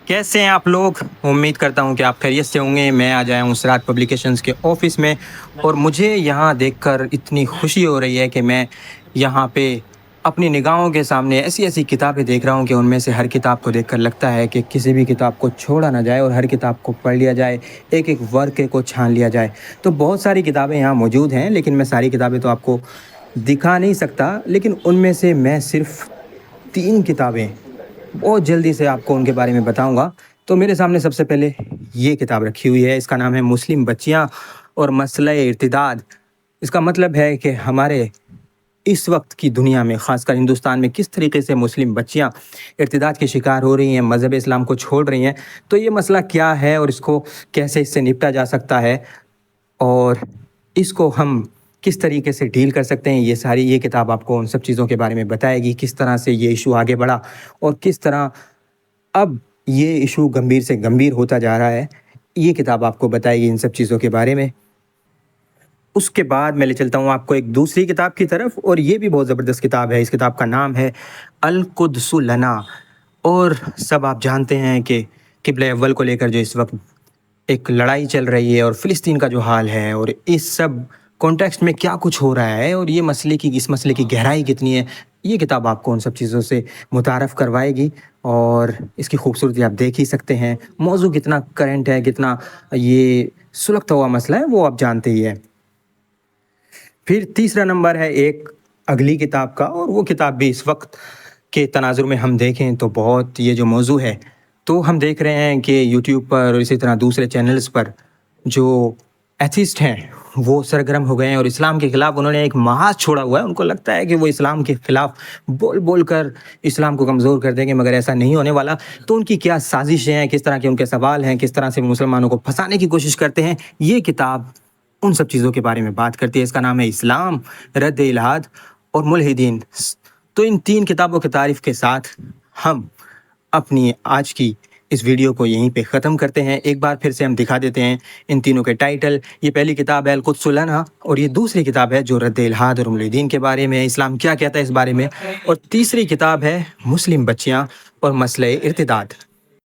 कैसे हैं आप लोग। उम्मीद करता हूं कि आप खैरियत से होंगे। मैं आ जाया हूं सिराज पब्लिकेशंस के ऑफिस में और मुझे यहां देखकर इतनी खुशी हो रही है कि मैं यहां पे अपनी निगाहों के सामने ऐसी ऐसी किताबें देख रहा हूं कि उनमें से हर किताब को देखकर लगता है कि किसी भी किताब को छोड़ा ना जाए और हर किताब को पढ़ लिया जाए, एक एक वर्ग को छान लिया जाए। तो बहुत सारी किताबें यहाँ मौजूद हैं, लेकिन मैं सारी किताबें तो आपको दिखा नहीं सकता, लेकिन उनमें से मैं सिर्फ 3 किताबें बहुत जल्दी से आपको उनके बारे में बताऊँगा। तो मेरे सामने सबसे पहले ये किताब रखी हुई है, इसका नाम है मुस्लिम बच्चियाँ और मसले इर्तिदाद। इसका मतलब है कि हमारे इस वक्त की दुनिया में, ख़ासकर हिंदुस्तान में, किस तरीके से मुस्लिम बच्चियाँ इर्तिदाद के शिकार हो रही हैं, मज़हब इस्लाम को छोड़ रही हैं। तो ये मसला क्या है और इसको कैसे इससे निपटा जा सकता है और इसको हम किस तरीके से डील कर सकते हैं, ये किताब आपको उन सब चीज़ों के बारे में बताएगी। किस तरह से ये इशू आगे बढ़ा और किस तरह अब ये इशू गंभीर से गंभीर होता जा रहा है, ये किताब आपको बताएगी इन सब चीज़ों के बारे में। उसके बाद मैं ले चलता हूँ आपको एक दूसरी किताब की तरफ, और ये भी बहुत ज़बरदस्त किताब है। इस किताब का नाम है अल कुद्सु लना। और सब आप जानते हैं कि क़िबला अव्वल को लेकर जो इस वक्त एक लड़ाई चल रही है और फ़िलिस्तीन का जो हाल है और इस सब कॉन्टेक्स्ट में क्या कुछ हो रहा है और इस मसले की गहराई कितनी है, ये किताब आपको उन सब चीज़ों से मुतारफ़ करवाएगी। और इसकी खूबसूरती आप देख ही सकते हैं। मौजू कितना करंट है, कितना ये सुलगता हुआ मसला है, वो आप जानते ही हैं। फिर तीसरा नंबर है एक अगली किताब का, और वो किताब भी इस वक्त के तनाजुर में हम देखें तो बहुत, ये जो मौजू है, तो हम देख रहे हैं कि यूट्यूब पर और इसी तरह दूसरे चैनल्स पर जो एथिस्ट हैं वो सरगर्म हो गए हैं और इस्लाम के ख़िलाफ़ उन्होंने एक महाज छोड़ा हुआ है। उनको लगता है कि वो इस्लाम के ख़िलाफ़ बोल बोल कर इस्लाम को कमज़ोर कर देंगे, मगर ऐसा नहीं होने वाला। तो उनकी क्या साजिशें हैं, किस तरह के उनके सवाल हैं, किस तरह से मुसलमानों को फंसाने की कोशिश करते हैं, ये किताब उन सब चीज़ों के बारे में बात करती है। इसका नाम है इस्लाम, रद्द इल्हाद और मुल्हिदीन। तो इन 3 किताबों की तारीफ़ के साथ हम अपनी आज की इस वीडियो को यहीं पे ख़त्म करते हैं। एक बार फिर से हम दिखा देते हैं इन तीनों के टाइटल। ये पहली किताब है अल कुद्सु लना, और ये दूसरी किताब है जो रद्द इल्हाद और मुल्हिदीन के बारे में, इस्लाम क्या कहता है इस बारे में, और तीसरी किताब है मुस्लिम बच्चियाँ और मसले इर्तिदाद।